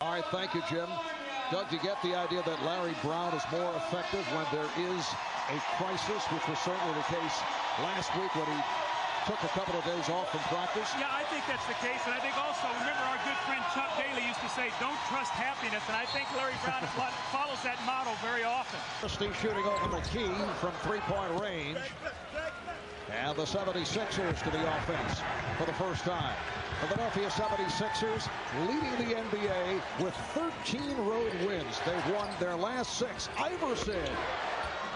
All right, thank you, Jim. Doug, you get the idea that Larry Brown is more effective when there is a crisis, which was certainly the case last week when he took a couple of days off from practice? Yeah, I think that's the case. And I think also, remember our good friend Chuck Daly used to say, don't trust happiness. And I think Larry Brown follows that model very often. Christie shooting over McKee from three-point range. And the 76ers to the offense for the first time. Philadelphia 76ers leading the NBA with 13 road wins. They've won their last 6. Iverson.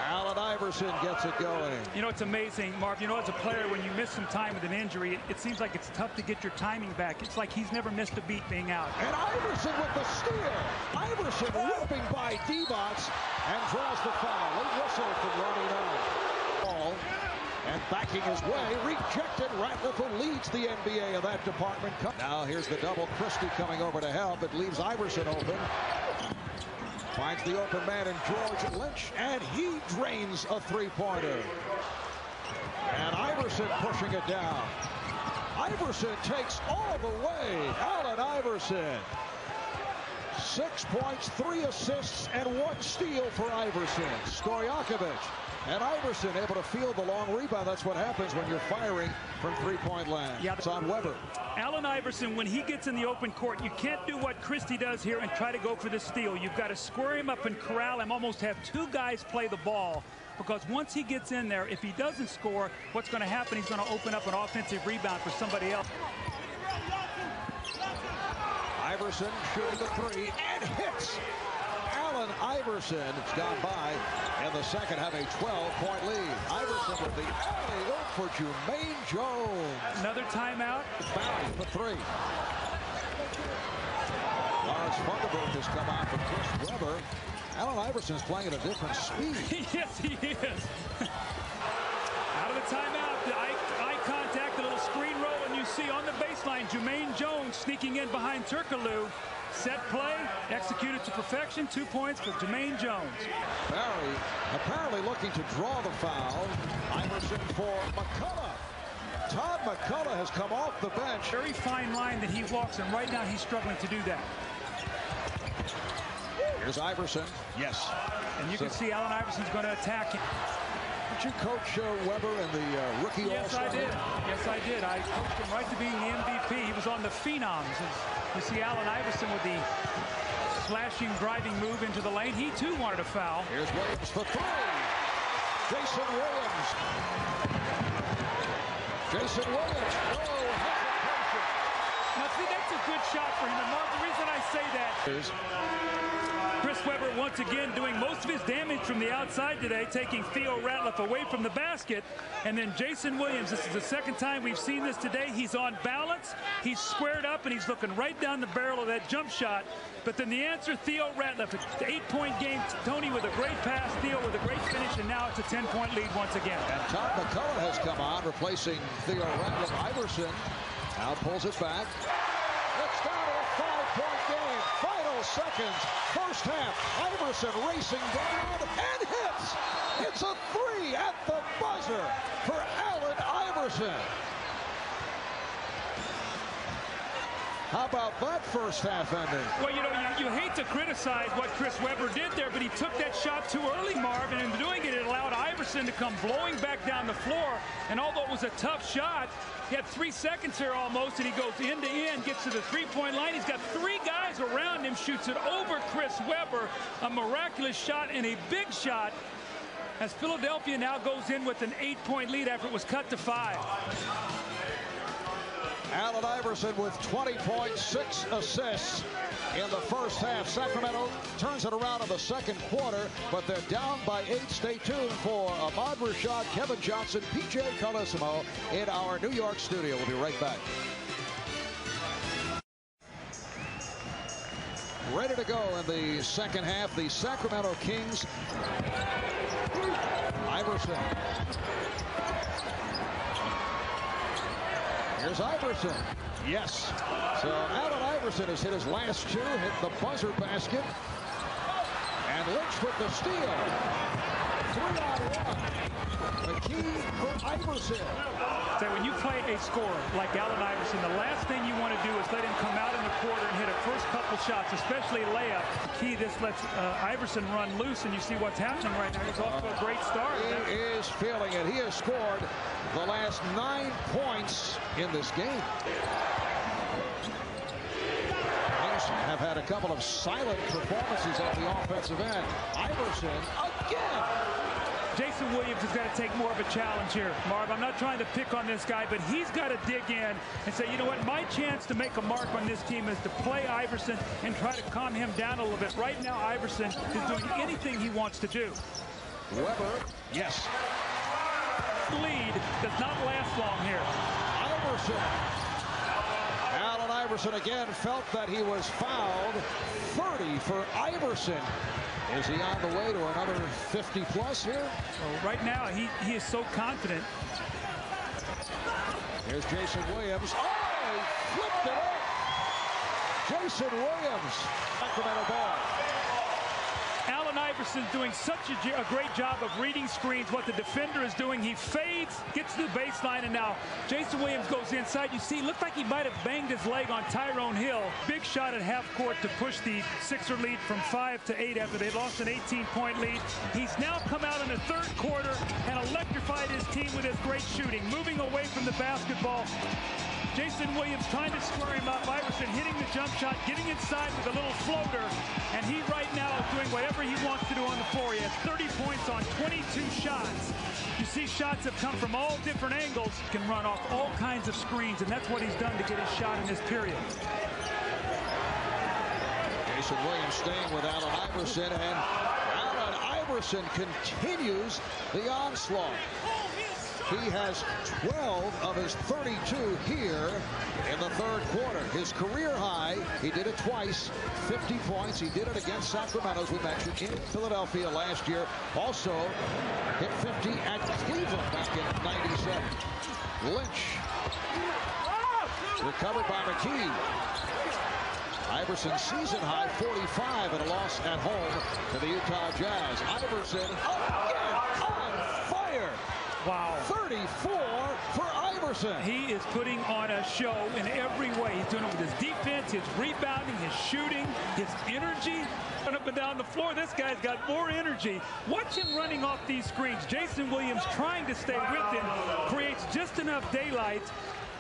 Allen Iverson gets it going. You know, it's amazing, Marv. You know, as a player, when you miss some time with an injury, it seems like it's tough to get your timing back. It's like he's never missed a beat being out. And Iverson with the steal. Iverson whipping by Divac and draws the foul. Late whistle from Ronnie Nunn. Ball. And backing his way, rejected. Ratliff, who leads the NBA in that department. Now here's the double. Christie coming over to help. It leaves Iverson open. Finds the open man in George Lynch, and he drains a three-pointer. And Iverson pushing it down. Iverson takes all the way. Allen Iverson. 6 points, 3 assists, and 1 steal for Iverson. Stojakovic. And Iverson able to field the long rebound. That's what happens when you're firing from three-point land. Yeah, it's on Weber. Allen Iverson, when he gets in the open court, you can't do what Christie does here and try to go for the steal. You've got to square him up and corral him, almost have 2 guys play the ball. Because once he gets in there, if he doesn't score, what's going to happen? He's going to open up an offensive rebound for somebody else. Iverson shooting the 3 and hits. Allen Iverson has gone by in the second, have a 12-point lead. Iverson with the alley-oop for Jermaine Jones. Another timeout. Bounty for 3. Lars Funderburg has come out for Chris Weber. Allen Iverson's playing at a different speed. Yes, he is. Out of the timeout, the eye contact, a little screen roll, and you see on the baseline Jermaine Jones sneaking in behind Turkoglu. Set play, executed to perfection. 2 points for Jermaine Jones. Barry apparently looking to draw the foul. Iverson for McCullough. Todd McCullough has come off the bench. Very fine line that he walks, and right now he's struggling to do that. Here's Iverson. Yes. And you can see Allen Iverson's going to attack him. Did you coach Weber in the rookie All-Star? Yes, I did. Yes, I did. I coached him right to being the MVP. He was on the Phenoms. You see Allen Iverson with the slashing, driving move into the lane. He, too, wanted a foul. Here's Williams for 3. Jason Williams. Jason Williams. Oh, hesitation. Now, see, that's a good shot for him. And, Mark, the reason I say that is Chris Weber once again doing most of his damage from the outside today, taking Theo Ratliff away from the basket. And then Jason Williams, this is the second time we've seen this today. He's on balance, he's squared up, and he's looking right down the barrel of that jump shot. But then the answer, Theo Ratliff. It's an 8-point game. Tony with a great pass, Theo with a great finish, and now it's a 10-point lead once again. And Todd McCullough has come on, replacing Theo Ratliff. Iverson now pulls it back. It's down to a 5-point game. Final seconds. First half. Iverson racing down and hits. It's a 3 at the buzzer for Allen Iverson. How about that first half ending? Well, you know, you hate to criticize what Chris Weber did there, but he took that shot too early, Marv, and in doing it, it allowed Iverson to come blowing back down the floor. And although it was a tough shot, he had 3 seconds here almost, and he goes end to end, gets to the 3-point line. He's got 3 guys around him, shoots it over Chris Weber. A miraculous shot and a big shot as Philadelphia now goes in with an 8-point lead after it was cut to 5. Allen Iverson with 20 points, 6 assists in the first half. Sacramento turns it around in the second quarter, but they're down by 8. Stay tuned for Ahmad Rashad, Kevin Johnson, PJ Carlesimo in our New York studio. We'll be right back. Ready to go in the second half, the Sacramento Kings. Iverson. Here's Iverson. Yes. So Allen Iverson has hit his last 2, hit the buzzer basket. And Lynch with the steal. 3-on-1. The key for Iverson. Say, when you play a scorer like Allen Iverson, the last thing you want to do is let him come out in the quarter and hit a first couple shots, especially layups. Key, this lets Iverson run loose, and you see what's happening right now. He's off to a great start. He is feeling it. He has scored the last 9 points in this game. Kings have had a couple of silent performances on the offensive end. Iverson again. Jason Williams has got to take more of a challenge here, Marv. I'm not trying to pick on this guy, but he's got to dig in and say, you know what, my chance to make a mark on this team is to play Iverson and try to calm him down a little bit. Right now, Iverson is doing anything he wants to do. Weber, yes. Lead does not last long here. Iverson. Allen Iverson again felt that he was fouled. 30 for Iverson. Is he on the way to another 50-plus here? Well, right now, he is so confident. Here's Jason Williams. Oh, he flipped it up. Jason Williams. Sacramento ball. Allen Iverson's doing such a great job of reading screens, what the defender is doing. He fades, gets to the baseline, and now Jason Williams goes inside. You see, looked like he might have banged his leg on Tyrone Hill. Big shot at half court to push the Sixer lead from 5 to 8 after they lost an 18-point lead. He's now come out in the third quarter and electrified his team with his great shooting, moving away from the basketball. Jason Williams trying to square him up. Iverson hitting the jump shot, getting inside with a little floater. And he right now is doing whatever he wants to do on the floor. He has 30 points on 22 shots. You see shots have come from all different angles. Can run off all kinds of screens, and that's what he's done to get his shot in this period. Jason Williams staying with Allen Iverson, and Allen Iverson continues the onslaught. He has 12 of his 32 here in the third quarter. His career high, he did it twice, 50 points. He did it against Sacramento, as we mentioned, in Philadelphia last year. Also hit 50 at Cleveland back in '97. Lynch. Recovered by McKee. Iverson's season high 45 in a loss at home to the Utah Jazz. Iverson again on fire. Wow. 34 for Iverson. He is putting on a show in every way. He's doing it with his defense, his rebounding, his shooting, his energy. Up and down the floor, this guy's got more energy. Watch him running off these screens. Jason Williams trying to stay with him, creates just enough daylight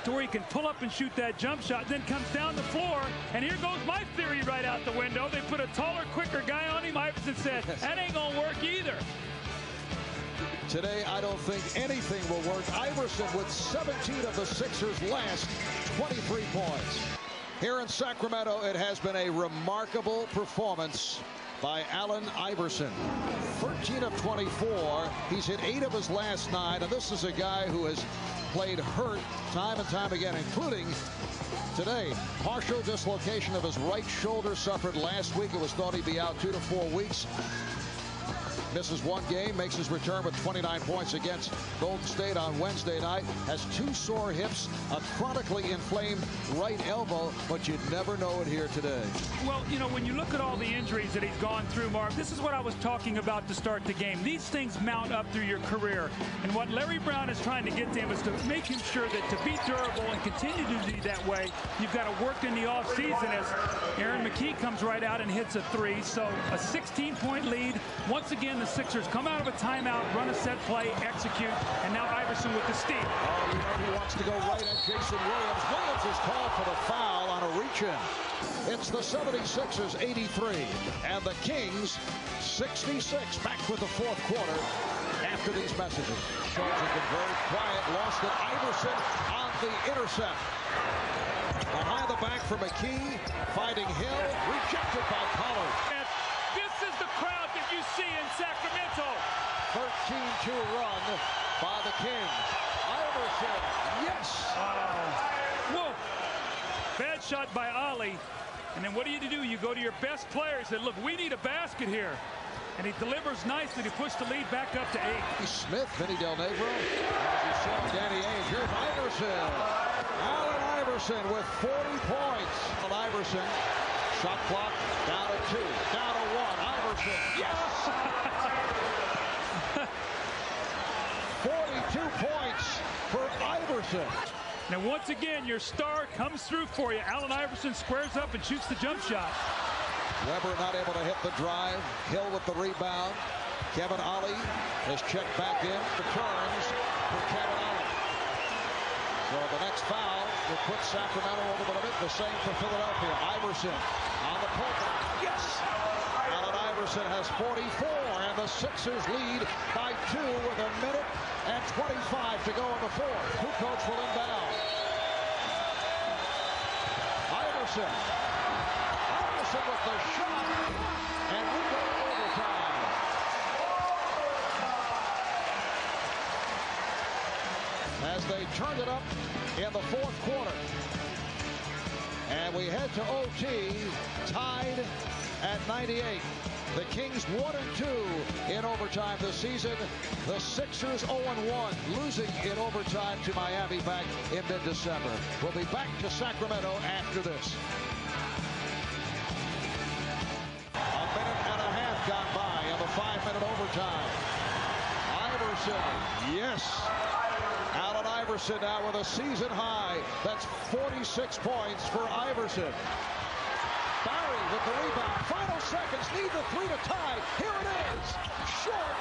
to where he can pull up and shoot that jump shot, then comes down the floor, and here goes my theory right out the window. They put a taller, quicker guy on him. Iverson said, that ain't gonna work either. Today, I don't think anything will work. Iverson with 17 of the Sixers' last 23 points. Here in Sacramento, it has been a remarkable performance by Allen Iverson. 13 of 24. He's hit 8 of his last 9, and this is a guy who has played hurt time and time again, including today. Partial dislocation of his right shoulder suffered last week. It was thought he'd be out 2 to 4 weeks. Misses 1 game, makes his return with 29 points against Golden State on Wednesday night. Has 2 sore hips, a chronically inflamed right elbow, but you'd never know it here today. Well, you know, when you look at all the injuries that he's gone through, Marv, this is what I was talking about to start the game. These things mount up through your career. And what Larry Brown is trying to get to him is to make him sure that to be durable and continue to be that way, you've got to work in the offseason as Aaron McKee comes right out and hits a 3. So a 16-point lead. Once again, the Sixers come out of a timeout, run a set play, execute, and now Iverson with the steal. Oh, you know he wants to go right at Jason Williams. Williams is called for the foul on a reach-in. It's the 76ers 83 and the Kings 66. Back with the fourth quarter after these messages. Shows have been very quiet. Lost it. Iverson on the intercept. Behind the back for McKee. Finding Hill. Rejected by Pollard. This is the crowd that you see in Sacramento. 13-2 run by the Kings. Iverson, yes. Whoa. Bad shot by Ali. And then what do? You go to your best players and look, we need a basket here. And he delivers nicely to push the lead back up to 8. Smith, Vinny Del Negro. As you saw, Danny Ainge. Here's Iverson. Allen Iverson with 40 points. Allen Iverson. Shot clock down to 2. Down to 1. Iverson. Yes! 42 points for Iverson. Now, once again, your star comes through for you. Allen Iverson squares up and shoots the jump shot. Weber not able to hit the drive. Hill with the rebound. Kevin Ollie is checked back in. Returns for Kevin Ollie. So the next foul will put Sacramento over the limit. The same for Philadelphia. Iverson on the pulpit. Yes! Allen Iverson has 44, and the Sixers lead by 2 with a minute and 25 to go in the fourth. Kukoc will inbound. Iverson. Iverson with the shot, and we go to overtime. As they turned it up in the fourth quarter. And we head to OT, tied at 98. The Kings 1-2 in overtime this season. The Sixers 0-1, losing in overtime to Miami back in mid-December. We'll be back to Sacramento after this. A minute and a half gone by in the 5-minute overtime. Iverson, yes. Allen Iverson now with a season high. That's 46 points for Iverson. Barry with the rebound. Final seconds. Need the three to tie. Here it is. Short.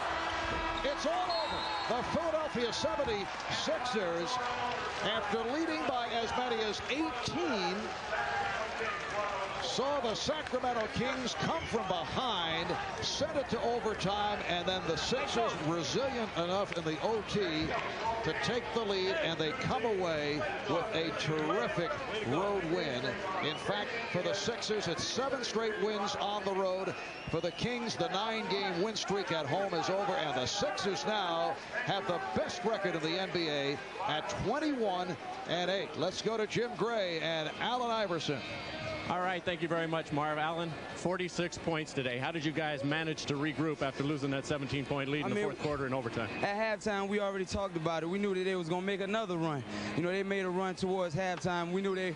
It's all over. The Philadelphia 76ers, after leading by as many as 18, saw the Sacramento Kings come from behind, send it to overtime, and then the Sixers resilient enough in the OT to take the lead, and they come away with a terrific road win. In fact, for the Sixers, it's 7 straight wins on the road. For the Kings, the 9-game win streak at home is over, and the Sixers now have the best record in the NBA at 21-8. Let's go to Jim Gray and Allen Iverson. All right, thank you very much, Marv. Allen, 46 points today. How did you guys manage to regroup after losing that 17-point lead in the fourth quarter in overtime? At halftime, we already talked about it. We knew that they was going to make another run. You know, they made a run towards halftime. We knew they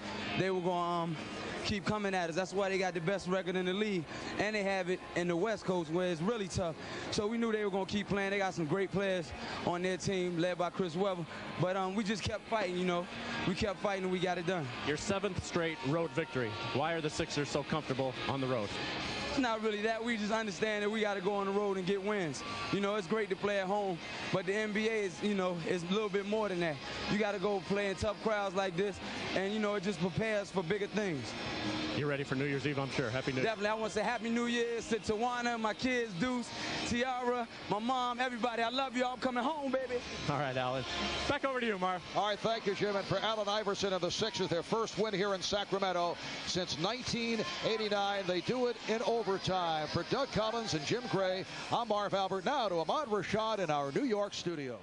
were going to keep coming at us. That's why they got the best record in the league, and they have it in the West Coast where it's really tough. So we knew they were going to keep playing. They got some great players on their team led by Chris Webber, but we just kept fighting. You know, we kept fighting and we got it done. Your 7th straight road victory. Why are the Sixers so comfortable on the road? It's not really that. We just understand that we got to go on the road and get wins. You know, it's great to play at home, but the NBA is, you know, is a little bit more than that. You got to go play in tough crowds like this, and, you know, it just prepares for bigger things. You're ready for New Year's Eve, I'm sure. Happy New Year. Definitely. I want to say Happy New Year's to Tawana, my kids, Deuce, Tiara, my mom, everybody. I love you all. I'm coming home, baby. All right, Allen. Back over to you, Marv. All right, thank you, Jim. And for Allen Iverson and the Sixers, their first win here in Sacramento since 1989. They do it in overtime. For Doug Collins and Jim Gray, I'm Marv Albert. Now to Ahmad Rashad in our New York studio.